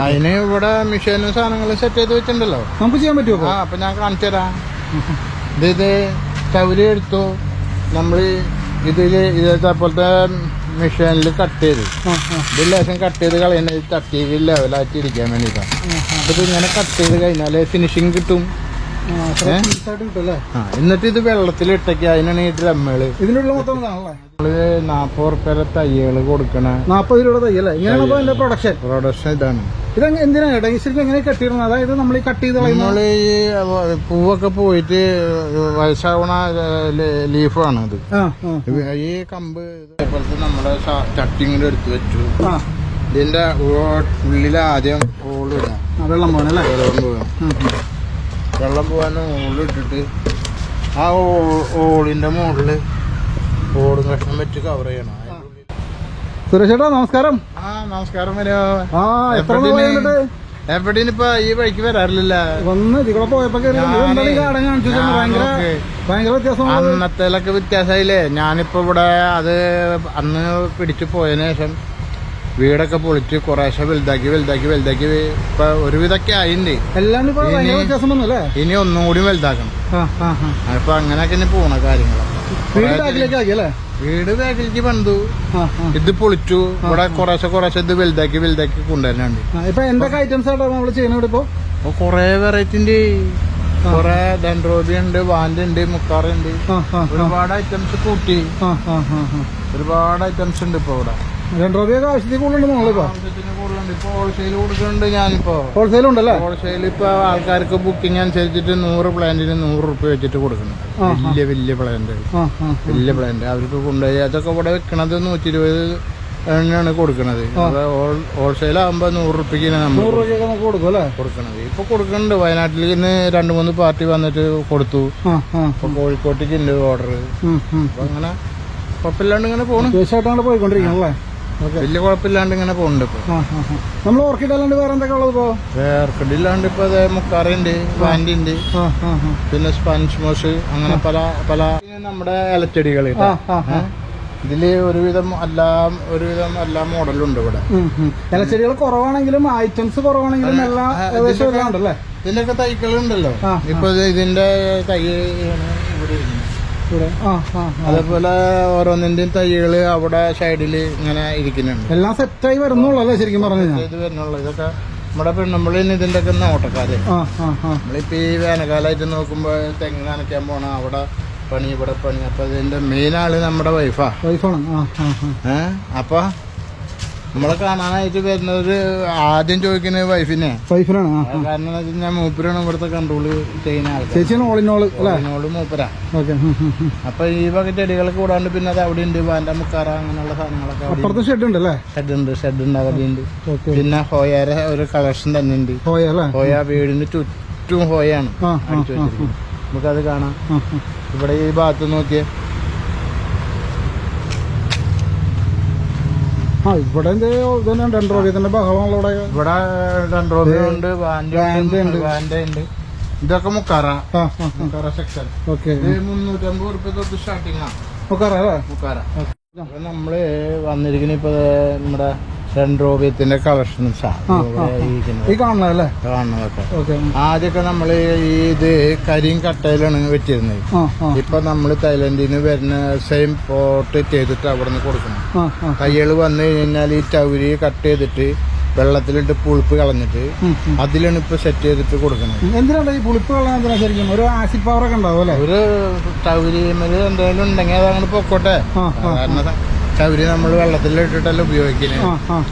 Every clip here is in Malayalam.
അതിന് ഇവിടെ മെഷീനും സാധനങ്ങളും സെറ്റ് ചെയ്ത് വെച്ചിട്ടുണ്ടല്ലോ. നമുക്ക് ചെയ്യാൻ പറ്റുമോ? അപ്പൊ ഞാൻ കാണിച്ചു തരാം. ഇത് ചവരി എടുത്തു നമ്മള് ഇതേപോലത്തെ മെഷീനിൽ കട്ട് ചെയ്ത് ഇത് ലേശം കട്ട് ചെയ്ത് കളയുന്നത് തട്ടി ലെവലായിട്ട് ഇരിക്കാൻ വേണ്ടിയിട്ടാണ്. ഇത് ഇങ്ങനെ കട്ട് ചെയ്ത് കഴിഞ്ഞാല് ഫിനിഷിങ് കിട്ടും. എന്നിട്ട് ഇത് വെള്ളത്തിലിട്ടേക്ക് അതിനാണ് ഈ ഡ്രമ്മുകള്. ഇതിനുള്ള മൊത്തം നമ്മള് 40 റുപ്യ തയ്യകള് കൊടുക്കണ 40 രൂപ തയ്യല്ലേ? ഇങ്ങനെയാണ് പ്രൊഡക്ഷൻ ഇതാണ്. ഇത് എന്തിനാണ് ശരിക്കും എങ്ങനെ കട്ട് ചെയ്യുന്നത്? അതായത് നമ്മൾ ഈ കട്ട് ചെയ്ത് നമ്മള് ഈ പൂവൊക്കെ പോയിട്ട് വയസ്സാവണ ലീഫാണ് അത്. ഈ കമ്പ് ഇതേപോലത്തെ നമ്മുടെ ചട്ടിങ്ങോട് എടുത്ത് വെച്ചു. ഇതിന്റെ ഉള്ളിൽ ആദ്യം ഓളിടാം. വെള്ളം പോകാനല്ലേ? വെള്ളം പോകാൻ ഓളിട്ടിട്ട് ആ ഓളിന്റെ മുകളില് ഓടും കഷ്ണം വെച്ച് കവർ ചെയ്യണം. സുരേഷ് ചേട്ടാ നമസ്കാരം. നമസ്കാരം. എവിടെയിപ്പോ ഈ വഴിക്ക് വരാറില്ല. അന്നത്തേലൊക്കെ വ്യത്യാസമായില്ലേ. ഞാനിപ്പോ ഇവിടെ അത് അന്ന് പിടിച്ചു പോയതിനു ശേഷം വീടൊക്കെ പൊളിച്ച് കുറേശ്ശെ വലുതാക്കി ഇപ്പൊ ഒരുവിധൊക്കെ ആയിണ്ട്. ഇനി ഒന്നും കൂടി വലുതാക്കണം. അപ്പൊ അങ്ങനെയൊക്കെ ഇനി പോണ കാര്യങ്ങളൊക്കെ. വീട് ബാക്കിലേക്ക് പണിതു, ഇത് പൊളിച്ചു, ഇവിടെ കുറേശ്ശെ ഇത് വലുതാക്കി കൊണ്ടുവരാനുണ്ട്. ഇപ്പൊ എന്തൊക്കെ ഐറ്റംസ് ആയിട്ടാണ് നമ്മള് ചെയ്യുന്നത്? ഇപ്പൊ കൊറേ വെറൈറ്റി ഉണ്ട്. കൊറേ ഡെൻഡ്രോബി ഉണ്ട്, വാൻഡ് ഉണ്ട്, മുക്കാറുണ്ട്. ഒരുപാട് ഐറ്റംസ് കൂട്ടി ഒരുപാട് ഐറ്റംസ് ഉണ്ട് ഇപ്പൊ ഇവിടെ. ഡെൻഡ്രോബിയൊക്കെ ആവശ്യത്തിൽ കൂടുതലുണ്ട്. നമ്മളിപ്പോ ഇപ്പൊ ഹോൾസെയിൽ കൊടുക്കുന്നുണ്ട്. ഞാനിപ്പോ ഹോൾസെയിൽ ഉണ്ടല്ലേ? ഹോൾസെയിൽ ഇപ്പൊ ആൾക്കാർക്ക് ബുക്കിംഗ് അനുസരിച്ചിട്ട് 100 പ്ലാന്റിന് 100 റുപ്യ വെച്ചിട്ട് കൊടുക്കണം. വലിയ പ്ലാന്റ് അവർക്ക് കൊണ്ടുപോയി അതൊക്കെ ഇവിടെ വെക്കണത് 120 കൊടുക്കണത്. ഹോൾസെയിൽ ആകുമ്പോ 100 റുപ്യക്ക് നമ്മൾ കൊടുക്കണത്. ഇപ്പൊ കൊടുക്കുന്നുണ്ട്. വയനാട്ടിൽ ഇന്ന് 2-3 പാർട്ടി വന്നിട്ട് കൊടുത്തു. ഇപ്പൊ കോഴിക്കോട്ടേക്ക് ഉണ്ട് ഓർഡർ. അപ്പൊ അങ്ങനെ കുഴപ്പമില്ലാണ്ട് ഇങ്ങനെ പോകണം. പോയിക്കൊണ്ടിരിക്കണല്ലേ? വലിയ കുഴപ്പമില്ലാണ്ട് ഇങ്ങനെ പോകുന്നുണ്ട്. ഇപ്പൊ നമ്മൾ ഓർക്കിഡ് അല്ലാണ്ട് വേറെ എന്തൊക്കെ ഉള്ളത്? ഇപ്പൊ ഓർക്കിഡ് ഇല്ലാണ്ട് ഇപ്പൊ മുക്കാറുണ്ട്, വാൻഡ് ഉണ്ട്, പിന്നെ സ്പഞ്ച് മോസ്, അങ്ങനെ പല നമ്മുടെ ഇലച്ചെടികൾ. ഇതില് ഒരുവിധം എല്ലാ മോഡലും ഉണ്ട് ഇവിടെ. ഇലച്ചെടികൾ കുറവാണെങ്കിലും ഐറ്റംസ് കുറവാണെങ്കിലും എല്ലാം ഉണ്ടല്ലേ? ഇതിന്റെയൊക്കെ തൈകളുണ്ടല്ലോ. ഇപ്പൊ ഇതിന്റെ തൈ ഇവിടെ അതേപോലെ ഓരോന്നിന്റെയും തൈകള് അവിടെ സൈഡില് ഇങ്ങനെ ഇരിക്കുന്നുണ്ട്. എല്ലാം സെറ്റായി വരുന്നുള്ളൂ ശരിക്കും പറഞ്ഞു. ഇത് വരുന്നുള്ളൂ. ഇതൊക്കെ നമ്മുടെ പെണ്ണുമ്പളിന് ഇതിന്റെ ഒക്കെ നോട്ടക്കാര്. നമ്മളിപ്പോ ഈ വേനൽക്കാലമായിട്ട് നോക്കുമ്പോ തെങ്ങ് നനയ്ക്കാൻ പോണ അവിടെ പണി, ഇവിടെ പണി. അപ്പൊ ഇതിന്റെ മെയിൻ ആള് നമ്മുടെ വൈഫാണ്. അപ്പൊ നമ്മളെ കാണാനായിട്ട് വരുന്നവര് ആദ്യം ചോദിക്കുന്നത് വൈഫിനാണ്. കാരണം എന്താ വെച്ചാൽ മൂപ്പരാണ് ഇവിടുത്തെ കൺട്രോള് ചെയ്യുന്ന ആൾക്കാർ. മൂപ്പരാ. അപ്പൊ ഈ വക ചെടികളൊക്കെ കൂടാണ്ട് പിന്നെ അത് അവിടെ ഉണ്ട്. വാൻഡ, മുക്കാറ അങ്ങനെയുള്ള സാധനങ്ങളൊക്കെ ഷെഡ് ഉണ്ട് അവിടെയുണ്ട്. പിന്നെ ഹോയയുടെ ഒരു കളക്ഷൻ തന്നെ ഉണ്ട്. ഹോയ വീടിന് ചുറ്റും ഹോയാണ് അടിച്ചു വെച്ചിരിക്കുന്നത്. നമുക്കത് കാണാം. ഇവിടെ ഈ ഭാഗത്ത് നോക്കിയേ. ഇവിടെ ഡെൻഡ്രോബിയത്തിന്റെ ബഹളമുള്ള ഇവിടെ ഡെൻഡ്രോബി ഉണ്ട്, വാൻഡ ഉണ്ട്. ഇതൊക്കെ മുക്കാറ സെക്ഷൻ. 350 റുപ്യ തൊട്ട് സ്റ്റാർട്ടിംഗ് ആണ് മുക്കാറ. നമ്മള് വന്നിരിക്കുന്ന ഇപ്പൊ നമ്മുടെ ഡെൻഡ്രോബിയത്തിന്റെ കളക്ഷൻസ് കാണുന്നതൊക്കെ. ആദ്യമൊക്കെ നമ്മള് ഇത് കരിയും കട്ടയിലാണ് വെച്ചിരുന്നത്. ഇപ്പൊ നമ്മള് തായ്ലൻഡിൽ നിന്ന് വരുന്ന സെയിം പോട്ട് ചെയ്തിട്ട് അവിടെ നിന്ന് കൊടുക്കണം. തയ്യൽ വന്നു കഴിഞ്ഞാൽ ഈ ചൗരി കട്ട് ചെയ്തിട്ട് വെള്ളത്തിലിട്ട് പുളിപ്പ് കളഞ്ഞിട്ട് അതിലാണ് ഇപ്പൊ സെറ്റ് ചെയ്തിട്ട് കൊടുക്കുന്നത്. എന്തിനാണ് ഈ പുളിപ്പ് കളഞ്ഞാൽ? ശരിക്കും ഒരു ആസിഡ് പവർ ഒക്കെ ഉണ്ടാവും അല്ലെ? ഒരു ചൗരിമേല് എന്തെങ്കിലും ഉണ്ടെങ്കിൽ അതങ്ങനെ പൊക്കോട്ടെ. കാരണം ചവരി നമ്മൾ വെള്ളത്തിലിട്ടിട്ടല്ല ഉപയോഗിക്കുന്നത്.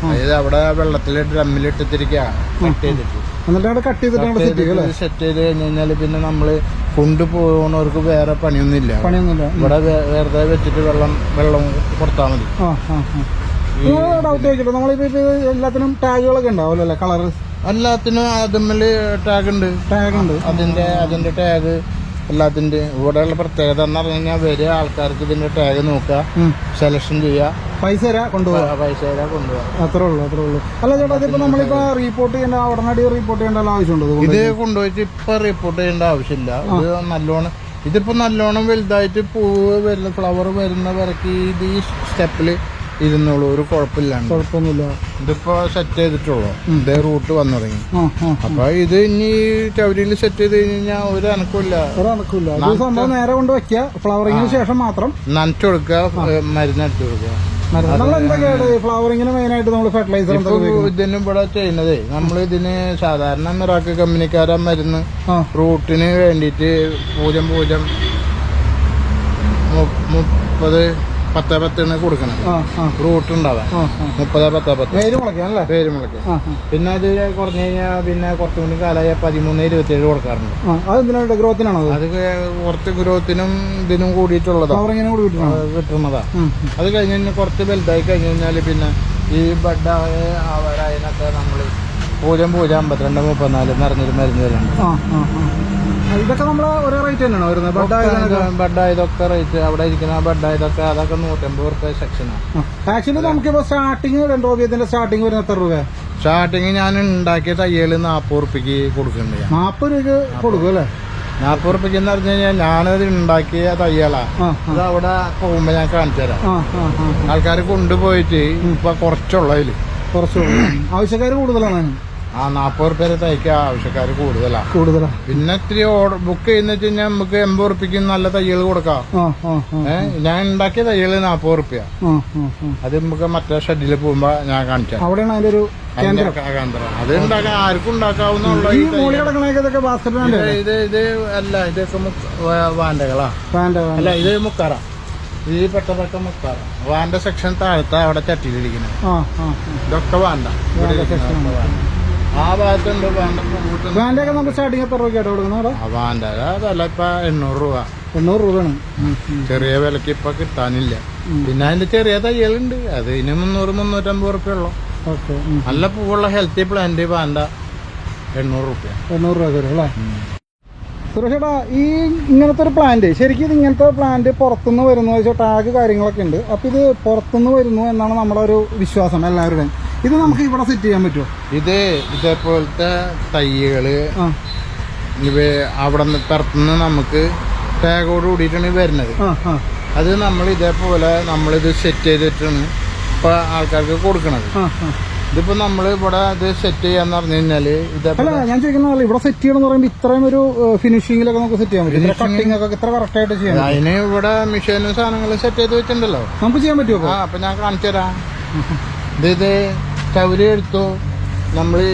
അതായത് അവിടെ വെള്ളത്തിൽ ഡ്രമ്മിലിട്ടിരിക്കുക കട്ട് ചെയ്തിട്ട് സെറ്റ് ചെയ്ത് കഴിഞ്ഞാല് പിന്നെ നമ്മള് കൊണ്ടുപോകുന്നവർക്ക് വേറെ പണിയൊന്നുമില്ല. ഇവിടെ വെറുതെ വെച്ചിട്ട് വെള്ളം കൊടുത്താൽ മതി. ഡൗട്ട് ചോദിക്കട്ടെ, നമ്മളിപ്പോ എല്ലാത്തിനും ടാഗുകളൊക്കെ ഉണ്ടാവുമല്ലോ കളർ? എല്ലാത്തിനും അതിന്മേല് ടാഗ് ഉണ്ട്. അതിന്റെ ടാഗ് എല്ലാത്തിന്റെ. ഇവിടെയുള്ള പ്രത്യേകത എന്ന് പറഞ്ഞു കഴിഞ്ഞാൽ വലിയ ആൾക്കാർക്ക് ഇതിന്റെ ടാഗ് നോക്കുക, സെലക്ഷൻ ചെയ്യുക, പൈസ കൊണ്ടുപോകാം. അത്രേ ഉള്ളൂ. അല്ല ചേട്ടാ, ഇതിപ്പോ നമ്മളിപ്പോ റിപ്പോർട്ട് ചെയ്യേണ്ട ഉടനടി റിപ്പോർട്ട് ചെയ്യേണ്ട ആവശ്യമുണ്ടോ? ഇത് കൊണ്ടുപോയിട്ട് ഇപ്പൊ റിപ്പോർട്ട് ചെയ്യേണ്ട ആവശ്യമില്ല. ഇത് നല്ലോണം ഇതിപ്പോ നല്ലോണം വലുതായിട്ട് പൂവ് വരുന്ന ഫ്ലവർ വരുന്ന വരക്ക് ഇത് ഈ സ്റ്റെപ്പില് ഇരുന്നോളൂ, ഒരു കുഴപ്പമില്ലാണ്ട്. കുഴപ്പമൊന്നുമില്ല. ഇതിപ്പോ സെറ്റ് ചെയ്തിട്ടുള്ളൂ, ഇതേ റൂട്ട് വന്നു തുടങ്ങി. അപ്പൊ ഇത് ഇനി ചവരിയിൽ സെറ്റ് ചെയ്ത് കഴിഞ്ഞാൽ ഒരു അനക്കില്ല. സംഭവം നേരെ കൊണ്ട് വെക്കുക, ഫ്ലവറിങ്ങിന് ശേഷം മാത്രം നനച്ചു കൊടുക്കുക, മരുന്നടിച്ചു കൊടുക്കുക. ഫ്ലവറിങ്ങിന് മെയിൻ ആയിട്ട് നമ്മൾ ഫെർട്ടിലൈസർ ഇതിന് ഇവിടെ ചെയ്യുന്നതേ, നമ്മൾ ഇതിന് സാധാരണ മിറാക്കിൾ കമ്പനിക്കാരെ മരുന്ന് റൂട്ടിന് വേണ്ടിയിട്ട് 0.30 കൊടുക്കണം. റൂട്ട് ഉണ്ടാവാൻ 30-10 പേര് മുളയ്ക്കാം. പിന്നെ അത് കുറഞ്ഞു കഴിഞ്ഞാൽ പിന്നെ കുറച്ചും കൂടി കാലമായ 13-27 കൊടുക്കാറുണ്ട്. അതെന്തിനാണ്? ഗ്രോത്തിനാണോ? അത് കുറച്ച് ഗ്രോത്തിനും ഇതിനും കൂടിയിട്ടുള്ളതാ കിട്ടുന്നതാ. അത് കഴിഞ്ഞ് കുറച്ച് വലുതായി കഴിഞ്ഞു കഴിഞ്ഞാൽ പിന്നെ ഈ ബഡായ അവരതിനൊക്കെ നമ്മൾ 0.52-34 നിറഞ്ഞൊരു മരുന്ന് വരുന്നുണ്ട്. ഇതൊക്കെ നമ്മളെ ഒരേ റേറ്റ് തന്നെയാണോ വരുന്നത്? ബഡായതൊക്കെ റേറ്റ് അവിടെ ഇരിക്കുന്ന ബഡായതൊക്കെ അതൊക്കെ 150 രൂപ സെക്ഷനാണ്. ആക്ച്വലി നമുക്കിപ്പോ സ്റ്റാർട്ടിങ് ഡെൻഡ്രോബിയത്തിന്റെ സ്റ്റാർട്ടിങ് വരുന്ന എത്ര രൂപ? സ്റ്റാർട്ടിങ് ഞാൻ ഉണ്ടാക്കിയ തയ്യല് 40 രൂപയ്ക്ക് കൊടുക്കുന്നുണ്ട്. 40 രൂപയ്ക്ക് കൊടുക്കും അല്ലേ? 40 രൂപയ്ക്ക് എന്ന് പറഞ്ഞു കഴിഞ്ഞാൽ ഞാനത് ഉണ്ടാക്കിയ തയ്യലാ. അത് അവിടെ പോകുമ്പോ ഞാൻ കാണിച്ചു തരാം. ആൾക്കാർ കൊണ്ടുപോയിട്ട് ഇപ്പൊ കുറച്ചുള്ളതില് ആവശ്യക്കാര് കൂടുതലാണ്. 40 രൂപ തയ്ക്കാൻ ആവശ്യക്കാർ കൂടുതലാ. പിന്നെ ഇത്തിരി ഓർഡർ ബുക്ക് ചെയ്യുന്ന വെച്ച് കഴിഞ്ഞാൽ നമുക്ക് 80 രൂപയ്ക്ക് നല്ല തയ്യൽ കൊടുക്കാം. ഞാൻ ഉണ്ടാക്കിയ തയ്യല് 40 രൂപ. അത് നമുക്ക് മറ്റേ ഷെഡിൽ പോകുമ്പോ ഞാൻ കാണിച്ചു. അവിടെയാണ് അതിന്റെ ഒരു കേന്ദ്രം. അത് ഉണ്ടാക്കാൻ ആർക്കും ഉണ്ടാക്കാവുന്ന ഇത് അല്ല, ഇതൊക്കെ വാൻഡകളാ. അല്ല, ഇത് മുക്കാറ. ഈ പെട്ടതൊക്കെ മുക്കാറ. വാൻഡ സെക്ഷൻ താഴത്തെ അവിടെ ചട്ടിയിലിരിക്കുന്നത് ഇതൊക്കെ വാണ്ട. ആ ഭാഗത്തുണ്ട് വാൻഡൊക്കെ നമുക്ക് സ്റ്റാർട്ടിങ് എത്ര രൂപയ്ക്കായിട്ട് കൊടുക്കുന്നത്? വാൻഡ അതല്ല ഇപ്പൊ 800 രൂപ. 800 രൂപയാണ്. ചെറിയ വിലക്ക് ഇപ്പൊ കിട്ടാനില്ല. പിന്നെ അതിന്റെ ചെറിയ തയ്യലുണ്ട്, അതിന് 300-350 രൂപ ഉള്ളു. നല്ല പൂവുള്ള ഹെൽത്തി പ്ലാന്റ് വാൻഡ 800 രൂപ. 800 രൂപ വരും അല്ലേ? സുരേഷേട്ടാ, ഈ ഇങ്ങനത്തെ ഒരു പ്ലാന്റ്, ശരിക്കും ഇത് ഇങ്ങനത്തെ പ്ലാന്റ് പുറത്തുനിന്ന് വരുന്നു വെച്ചാൽ ടാഗ് കാര്യങ്ങളൊക്കെ ഉണ്ട്. അപ്പൊ ഇത് പുറത്തുനിന്ന് വരുന്നു എന്നാണ് നമ്മുടെ ഒരു വിശ്വാസം എല്ലാവരുടെയും. ഇത് നമുക്ക് ഇവിടെ സെറ്റ് ചെയ്യാൻ പറ്റുമോ? ഇത് ഇതേപോലത്തെ തൈകള് അവിടെ നിന്ന് പുറത്തുനിന്ന് നമുക്ക് ടാഗോട് കൂടിയിട്ടാണ് വരുന്നത്. അത് നമ്മൾ ഇതേപോലെ നമ്മളിത് സെറ്റ് ചെയ്തിട്ടാണ് ഇപ്പൊ ആൾക്കാർക്ക് കൊടുക്കണത്. ഇതിപ്പോ നമ്മള് ഇവിടെ ഇത് സെറ്റ് ചെയ്യാന്ന് പറഞ്ഞു കഴിഞ്ഞാല് ഇതേപോലെ ഞാൻ ചോദിക്കുന്ന ഇവിടെ സെറ്റ് ചെയ്യണം എന്ന് പറയുമ്പോൾ ഇത്രയും ഒരു ഫിനിഷിംഗിലൊക്കെ നമുക്ക് സെറ്റ് ചെയ്യാൻ പറ്റും. കട്ടിംഗ് ഒക്കെ ഇത്ര കറക്റ്റ് ആയിട്ട് ചെയ്യാം. അതിന് ഇവിടെ മെഷീനും സാധനങ്ങളും സെറ്റ് ചെയ്ത് വെച്ചിട്ടുണ്ടല്ലോ. നമുക്ക് ചെയ്യാൻ പറ്റുമോ? അപ്പൊ ഞാൻ കാണിച്ചു തരാം. ഇത് ചവരി എടുത്തു, നമ്മള്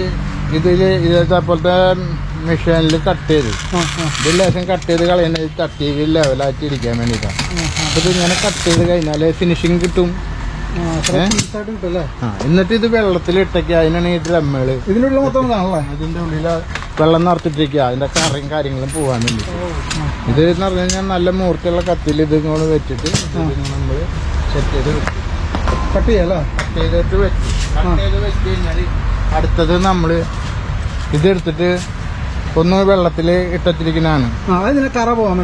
ഇതേപോലത്തെ മെഷീനിൽ കട്ട് ചെയ്ത് ഇത് ലേശം കട്ട് ചെയ്ത് കളയുന്നത് തട്ടി ലെവലാക്കി ഇരിക്കാൻ വേണ്ടിയിട്ടാണ്. അപ്പൊ ഇത് ഇങ്ങനെ കട്ട് ചെയ്ത് കഴിഞ്ഞാല് ഫിനിഷിങ് കിട്ടും. എന്നിട്ട് ഇത് വെള്ളത്തിൽ ഇട്ടേക്കുക. അതിനാണ് ഈ ഡ്രമ്മുകള്. ഇതിന്റെ ഉള്ളിൽ മൊത്തം അതിന്റെ ഉള്ളില് വെള്ളം നിറച്ചിട്ടിരിക്കുക, അതിന്റെ കറിയും കാര്യങ്ങളും പോകാൻ വേണ്ടി. ഇത് എന്ന് പറഞ്ഞു കഴിഞ്ഞാൽ നല്ല മൂർത്തിയുള്ള കത്തിൽ ഇത് ഇങ്ങോട്ട് വെച്ചിട്ട് നമ്മള് സെറ്റ് ചെയ്ത് കട്ട് ചെയ്യല്ലേ? കട്ട് ചെയ്തിട്ട് വെച്ച് കഴിഞ്ഞാല് അടുത്തത് നമ്മള് ഇതെടുത്തിട്ട് ഒന്ന് വെള്ളത്തില് ഇട്ടിരിക്കുന്നതാണ് കറ പോകാൻ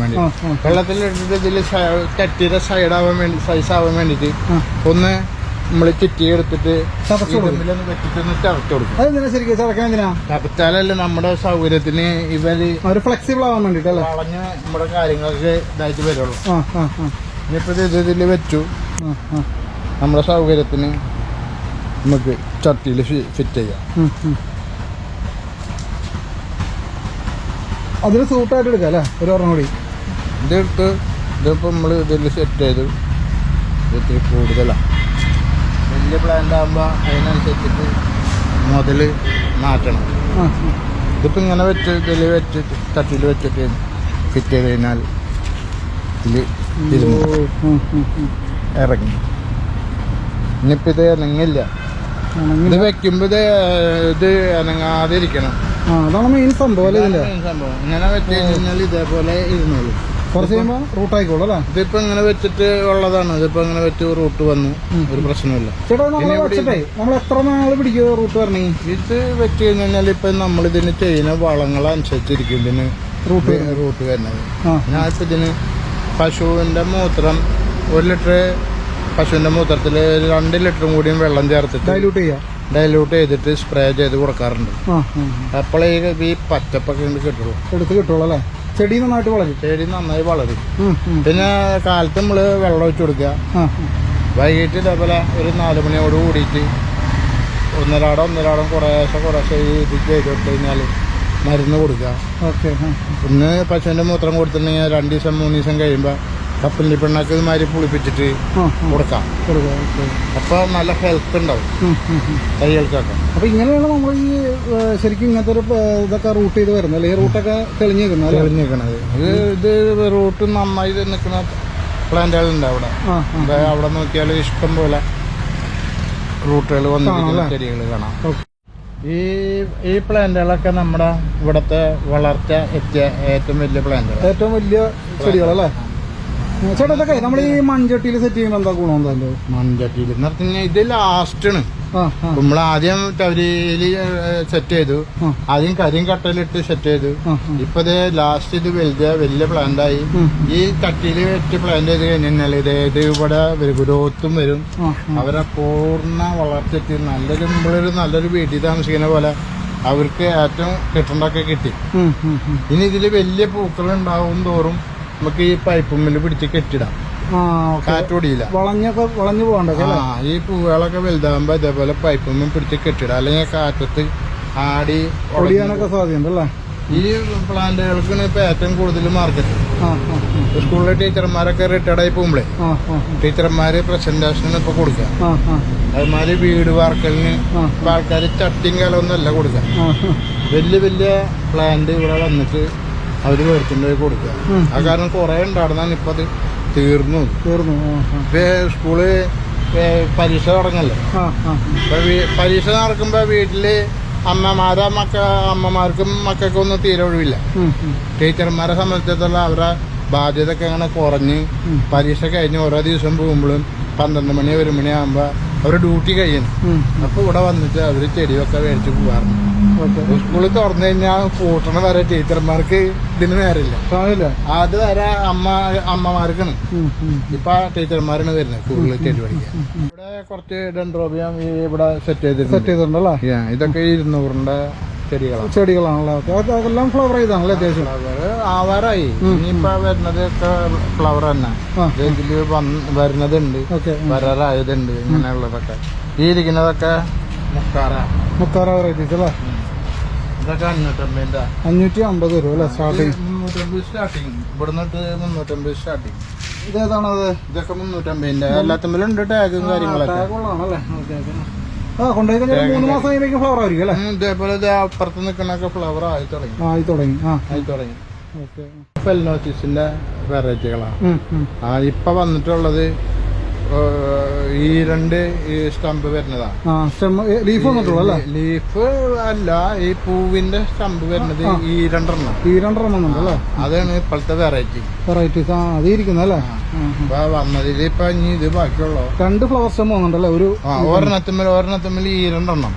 വേണ്ടി. വെള്ളത്തിൽ ഇട്ടിട്ട് ഇതില് ചട്ടിയുടെ സൈഡാവാൻ വേണ്ടി സൈസാവാൻ വേണ്ടിട്ട് ഒന്ന് നമ്മള് ചുറ്റി എടുത്തിട്ട് ചതച്ചാലല്ലേ നമ്മുടെ സൗകര്യത്തിന് ഇവര് ഫ്ലെക്സിബിൾ ആവാൻ വേണ്ടിട്ട് വളഞ്ഞ് നമ്മുടെ കാര്യങ്ങളൊക്കെ ഇതായിട്ട് വരുള്ളൂ. ഇനിയിപ്പോ ഇതില് വെച്ചു നമ്മുടെ സൗകര്യത്തിന് നമുക്ക് ചട്ടിയിൽ ഫിറ്റ് ചെയ്യാം. അതിന് സൂട്ടായിട്ട് എടുക്കാം അല്ലേ? ഒരു ഓർമ്മ കൂടി ഇതെടുത്ത് ഇതിപ്പോൾ നമ്മൾ ഇതിൽ സെറ്റ് ചെയ്ത് ഇത്തിരി കൂടുതലാണ്. വലിയ പ്ലാന്റ് ആകുമ്പോൾ അതിനനുസരിച്ചിട്ട് മുതൽ മാറ്റണം. ഇതിപ്പോൾ ഇങ്ങനെ വെച്ച് ഇതിൽ വെച്ചിട്ട് തട്ടിൽ വെച്ചിട്ട് ഫിറ്റ് ചെയ്ത് കഴിഞ്ഞാൽ ഇതിൽ ഇറങ്ങി. ഇനിയിപ്പോൾ ഇത് ഇണങ്ങില്ല. ഇത് വെക്കുമ്പോൾ ഇത് ഇണങ്ങാതിരിക്കണം. അതാണ് മെയിൻ സംഭവം. ഇങ്ങനെ വെച്ച് കഴിഞ്ഞാൽ ഇതേപോലെ ഇരുന്നോളൂ. കുറച്ച് കഴിയുമ്പോൾ റൂട്ട് ആയിക്കോളൂ അല്ലേ? ഇതിപ്പോ ഇങ്ങനെ വെച്ചിട്ട് ഉള്ളതാണ്. ഇതിപ്പോ ഇങ്ങനെ വെച്ച് റൂട്ട് വന്നു, ഒരു പ്രശ്നമില്ല. ചേട്ടാ നമ്മൾ എത്ര നാള് പിടിക്കും റൂട്ട് വരണേ? ഇത് വെച്ച് കഴിഞ്ഞാൽ ഇപ്പൊ നമ്മളിതിന് ചെയ്യുന്ന വളങ്ങളനുസരിച്ചിരിക്കും ഇതിന് റൂട്ട് വരുന്നത്. ഞാനിപ്പോ ഇതിന് പശുവിന്റെ മൂത്രം 1 ലിറ്റർ പശുവിന്റെ മൂത്രത്തില് 2 ലിറ്ററും കൂടിയും വെള്ളം ചേർത്തിട്ട് ഡൈലൂട്ട് ചെയ്തിട്ട് സ്പ്രേ ചെയ്ത് കൊടുക്കാറുണ്ട്. അപ്പോഴേ ഈ പച്ചപ്പൊക്കെ കിട്ടുള്ളൂ അല്ലേ? ചെടി നന്നായിട്ട് വളരും. ചെടി നന്നായി വളരും. പിന്നെ കാലത്ത് നമ്മള് വെള്ളം ഒഴിച്ചു കൊടുക്കുക. വൈകിട്ട് ഇതേപോലെ ഒരു 4 മണിയോട് കൂടിയിട്ട് ഒന്നരാടം കുറേശ്ശെ ഇത് ചെയ്ത് കൊടുത്തു കഴിഞ്ഞാൽ മരുന്ന് കൊടുക്കുക. ഓക്കെ. ഒന്ന് പശുവിൻ്റെ മൂത്രം കൊടുത്തിട്ടുണ്ടെങ്കിൽ 2 ദിവസം 3 ദിവസം കഴിയുമ്പോൾ കപ്പലിൻ്റെ പിണ്ണാക്ക് ഇതുമാതിരി പുളിപ്പിച്ചിട്ട് കൊടുക്കാം. അപ്പോൾ നല്ല ഹെൽത്ത് ഉണ്ടാവും തൈകൾക്കൊക്കെ. അപ്പോൾ ഇങ്ങനെയാണ് നമ്മൾ ഈ ശരിക്കും ഇങ്ങനത്തെ ഒരു ഇതൊക്കെ റൂട്ട് ചെയ്ത് വരുന്നത് അല്ലേ? ഈ റൂട്ടൊക്കെ തെളിഞ്ഞിരിക്കുന്നത് ഇത് റൂട്ട് നന്നായി നിൽക്കുന്ന പ്ലാന്റുകളുണ്ട് അവിടെ. അവിടെ നോക്കിയാൽ ഇഷ്ടം പോലെ റൂട്ടുകൾ വന്നിരിക്കുന്ന ചെടികൾ കാണാം. ഈ പ്ലാന്റുകളൊക്കെ നമ്മുടെ ഇവിടുത്തെ വളർച്ച എത്തിയ ഏറ്റവും വലിയ പ്ലാന്റുകൾ, ഏറ്റവും വലിയ ചെടികളല്ലേ ചേട്ടാ? ഇതൊക്കെ നമ്മൾ ഈ മൺചട്ടിയിൽ സെറ്റ് ചെയ്യുമ്പോൾ എന്താ ഗുണം? എന്താ മൺചട്ടിയിൽ എന്ന് പറഞ്ഞു കഴിഞ്ഞാൽ ഇത് ലാസ്റ്റാണ്. നമ്മൾ ആദ്യം ചവരിയില് സെറ്റ് ചെയ്തു, ആദ്യം കരിങ്കട്ടയിലിട്ട് സെറ്റ് ചെയ്തു. ഇപ്പൊ ഇത് ലാസ്റ്റ് ഇത് വലിയ പ്ലാന്റായി. ഈ ചട്ടിയിൽ വെച്ച് പ്ലാന്റ് ചെയ്ത് കഴിഞ്ഞാൽ ഇത് ഇവിടെ ഗ്രോത്തും വരും. അവരെ പൂർണ്ണ വളർച്ചയ്ക്ക് നല്ലൊരു വീട്ടിൽ താമസിക്കുന്ന പോലെ അവർക്ക് ഏറ്റവും കിട്ടേണ്ടൊക്കെ കിട്ടി. ഇനി ഇതില് വലിയ പൂക്കൾ ഉണ്ടാവും തോറും നമുക്ക് ഈ പൈപ്പുമ്മിൽ പിടിച്ച് കെട്ടിടാം, കാറ്റോടിയില്ല, വളഞ്ഞു പോകണ്ട. ഈ പൂവുകളൊക്കെ വലുതാകുമ്പോ ഇതേപോലെ പൈപ്പുമ്മിൽ പിടിച്ച് കെട്ടിടാം, അല്ലെങ്കിൽ കാറ്റത്ത് ആടി ഒടിയാനൊക്കെ സാധ്യതയുണ്ടല്ലേ? ഈ പ്ലാന്റുകൾക്കാണ് ഇപ്പൊ ഏറ്റവും കൂടുതൽ മാർക്കറ്റ്. സ്കൂളിലെ ടീച്ചർമാരൊക്കെ റിട്ടയർഡ് ആയി പോകുമ്പോഴേ ടീച്ചർമാര് പ്രസന്റേഷന് ഇപ്പൊ കൊടുക്കുക. അതുമാതിരി വീട് വാർക്കലിന് ഇപ്പൊ ആൾക്കാർ ചട്ടിയും കാലമൊന്നുമല്ല കൊടുക്കുക. വലിയ പ്ലാന്റ് ഇവിടെ വന്നിട്ട് അവര് മേടിച്ചിട്ട് പോയി കൊടുക്കുക. ആ കാരണം കുറെ ഉണ്ടായിരുന്നാണ് ഇപ്പൊ അത് തീർന്നു. ഇപ്പൊ സ്കൂള് പരീക്ഷ തുടങ്ങല്ലേ? പരീക്ഷ നടക്കുമ്പോ വീട്ടില് അമ്മമാർക്കും മക്കൾക്കും ഒന്നും തീരെ ഒഴിവില്ല. ടീച്ചർമാരെ സംബന്ധിച്ചിടത്തോളം അവരുടെ ബാധ്യത ഒക്കെ അങ്ങനെ കുറഞ്ഞ് പരീക്ഷ കഴിഞ്ഞ് ഓരോ ദിവസം പോകുമ്പോഴും 12 മണി 1 മണി ആകുമ്പോ അവര് ഡ്യൂട്ടി കഴിയണം. അപ്പൊ ഇവിടെ വന്നിട്ട് അവര് ചെടിയൊക്കെ മേടിച്ച് പോകാറുണ്ട്. സ്കൂളിൽ തുറന്നു കഴിഞ്ഞാൽ കൂട്ടണ വരെ ടീച്ചർമാർക്ക് ഇതിന് നേരമില്ല. അത് വരെ അമ്മമാർക്കാണ്. ഇപ്പൊ ടീച്ചർമാരാണ് വരുന്നത് സ്കൂളിൽ ചെടി പഠിക്കാൻ. ഇവിടെ കുറച്ച് ഡെൻഡ്രോബിയം ഇവിടെ സെറ്റ് ചെയ്തിട്ടുണ്ടല്ലോ. ഇതൊക്കെ 200-ന്റെ ചെടികളാണല്ലോ. അതെല്ലാം ഫ്ലവർ ചെയ്താണല്ലോ അത്യാവശ്യം. ആവാറായി. ഇനിയിപ്പോ വരുന്നതൊക്കെ ഫ്ലവർ തന്നെ. ഇതില് വരുന്നതുണ്ട്, വരാറായതുണ്ട്. ഇങ്ങനെയുള്ളതൊക്കെ ഈ ഇരിക്കുന്നതൊക്കെ മുക്കാറ വെറൈറ്റീസ് അല്ലേ? ഇതൊക്കെ 550 രൂപ അല്ലേ സ്റ്റാർട്ടിങ്? 350 സ്റ്റാർട്ടിങ്. ഇവിടുന്നിട്ട് 350 സ്റ്റാർട്ടിങ്. ഇതേതാണത്? ഇതൊക്കെ 350. എല്ലാത്തമ്മിലുണ്ട് ടാഗും കാര്യങ്ങളൊക്കെ. കൊണ്ടുപോയി കഴിഞ്ഞാൽ 3 മാസം കഴിയുമ്പോൾ ഫ്ലവർ ആയിരിക്കും അല്ലേ? ഇതേപോലെ അപ്പുറത്ത് നിൽക്കണൊക്കെ ഫ്ലവർ ആയി തുടങ്ങി. ഫെലിനോസിസിന്റെ വെറൈറ്റികളാണ് ഇപ്പൊ വന്നിട്ടുള്ളത്. ഈ 2 സ്റ്റമ്പ് വരുന്നതാണ്. ലീഫ് അല്ല, ഈ പൂവിന്റെ സ്റ്റമ്പ് വരുന്നത് ഈ 2 അതാണ് ഇപ്പോഴത്തെ വെറൈറ്റീസ്. അത് ഇരിക്കുന്നല്ലേ വന്നതിൽ ഇപ്പൊ ഇനി ഇത് ബാക്കിയുള്ളൂ. 2 ഫ്ലവർ സ്റ്റം വന്നിട്ടുണ്ടല്ലേ? ഒരെണ്ണത്തിമ്മൽ ഈ 2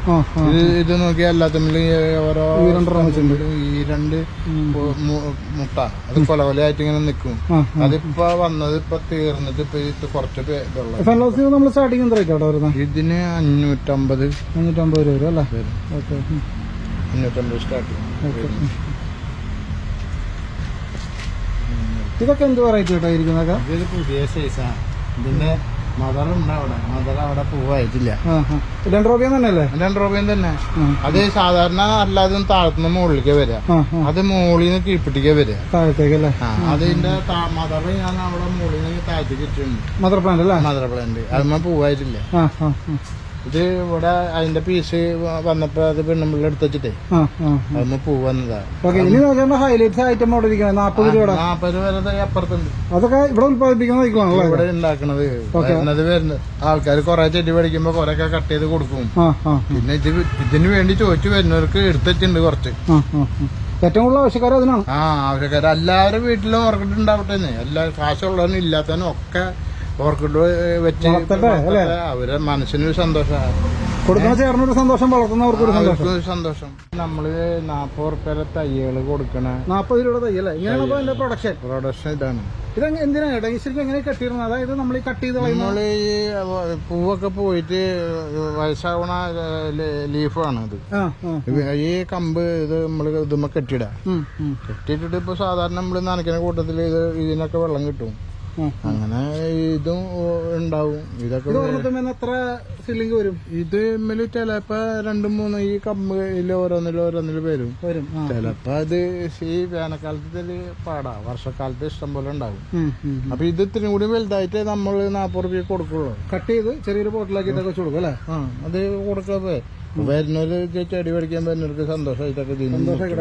ഇത് നോക്കിയാൽ എല്ലാത്തമ്മിൽ ഓരോ ഈ 2 മുട്ട അത് കൊലകൊലയായിട്ട് ഇങ്ങനെ നിൽക്കും. അതിപ്പോ വന്നത് ഇപ്പൊ തീർന്നിട്ട് ഇപ്പൊ കുറച്ച് നമ്മൾ സ്റ്റാർട്ടിങ് എന്താ വരുന്നത്? ഇതിന് 550 രൂപ അല്ലേ? 550 സ്റ്റാർട്ടിങ്. ഇതൊക്കെ എന്ത് വെറൈറ്റി കേട്ടോ ഇരിക്കുന്നതൊക്കെ? ഇത് പുതിയ സൈസാണ്. ഇതിന്റെ മദർ അവിടെ പൂവായിട്ടില്ല. ഡെൻഡ്രോബിയം തന്നെയല്ലേ? ഡെൻഡ്രോബിയം തന്നെ. അത് സാധാരണ അല്ലാതെ താഴത്തുനിന്ന് മുകളിലേക്ക് വരിക, അത് മുകളിൽ നിന്ന് കീഴ്പിട്ടിക്ക് വരിക താഴത്തേക്കല്ലേ? അതിന്റെ മദർ ഞാൻ അവിടെ മുകളിൽ നിന്ന് താഴത്തേക്ക് ഇട്ടിട്ടുണ്ട്. മദർ പ്ലാന്റ് അല്ലേ? Mother plant. അതിന് പൂവായിട്ടില്ല. ഇത് ഇവിടെ അതിന്റെ പീസ് വന്നപ്പോ അത് പെണ്ണുമ്പിള്ള എടുത്ത് വെച്ചിട്ടേ അതൊന്ന് പൂ വന്നതാണ്. ഹൈലൈറ്റ്സ് ഐറ്റം അവിടെ 40 രൂപ 40 വരെ അപ്പുറത്തുണ്ട്. അതൊക്കെ ഇവിടെ ഉത്പാദിപ്പിക്കുന്ന ഇവിടെ ഉണ്ടാക്കണത് വരുന്നത്. ആൾക്കാർ കുറെ ചെടി മേടിക്കുമ്പോ കുറെ ഒക്കെ കട്ട് ചെയ്ത് കൊടുക്കും. പിന്നെ ഇതിന് വേണ്ടി ചോദിച്ചു വരുന്നവർക്ക് എടുത്തിട്ടുണ്ട് കുറച്ച്. ഏറ്റവും കൂടുതൽ ആവശ്യക്കാർ അതിനാണ്. ആവശ്യക്കാർ എല്ലാവരും വീട്ടിലും ഓർക്കിഡ് ഉണ്ടാവട്ടെ. എല്ലാ കാശുള്ളവനും ഇല്ലാത്തവനും ഒക്കെ ഓർക്കിഡ് വെച്ച് അവരെ മനസ്സിനൊരു സന്തോഷമാണ്. കൊടുക്കുന്ന ചേർന്നൊരു സന്തോഷം, വളർത്തുന്നവർക്കൊരു സന്തോഷം. നമ്മള് 40 റുപ്യ തയ്യകള് കൊടുക്കണ 40 രൂപ തയ്യല്ലേ? ഇങ്ങനെയാണ് പ്രൊഡക്ഷൻ ഇതാണ്. ഇത് എന്തിനാണ് ശരിക്കും എങ്ങനെ കട്ട് ചെയ്യുന്നത്? അതായത് നമ്മൾ ഈ കട്ട് ചെയ്ത് നമ്മള് ഈ പൂവൊക്കെ പോയിട്ട് വയസ്സാവണ ലീഫാണ് അത്. ഈ കമ്പ് ഇത് നമ്മള് ഇതുമ്മ കെട്ടിയിട്ടിട്ട് ഇപ്പൊ സാധാരണ നമ്മള് നനയ്ക്കുന്ന കൂട്ടത്തില് ഇതിനൊക്കെ വെള്ളം കിട്ടും. അങ്ങനെ ഇതും ഉണ്ടാവും. ഇതൊക്കെ എത്ര ഫില്ലിംഗ് വരും? ഇത് ചിലപ്പോ 2-3 ഈ കമ്പിൽ ഓരോന്നിൽ വരും. ചിലപ്പോ അത് ഈ വേനൽക്കാലത്ത് പാടാ, വർഷക്കാലത്ത് ഇഷ്ടം പോലെ ഉണ്ടാവും. അപ്പൊ ഇത് ഇത്തിരി കൂടി വലുതായിട്ട് നമ്മൾ 40 രൂപ കൊടുക്കുള്ളൂ. കട്ട് ചെയ്ത് ചെറിയൊരു ബോട്ടിലാക്കിട്ടൊക്കെ കൊടുക്കും അല്ലേ? അത് കൊടുക്കാതെ വരുന്നൊരു ചെടി പഠിക്കാൻ വരുന്നവർക്ക് സന്തോഷമായിട്ടൊക്കെ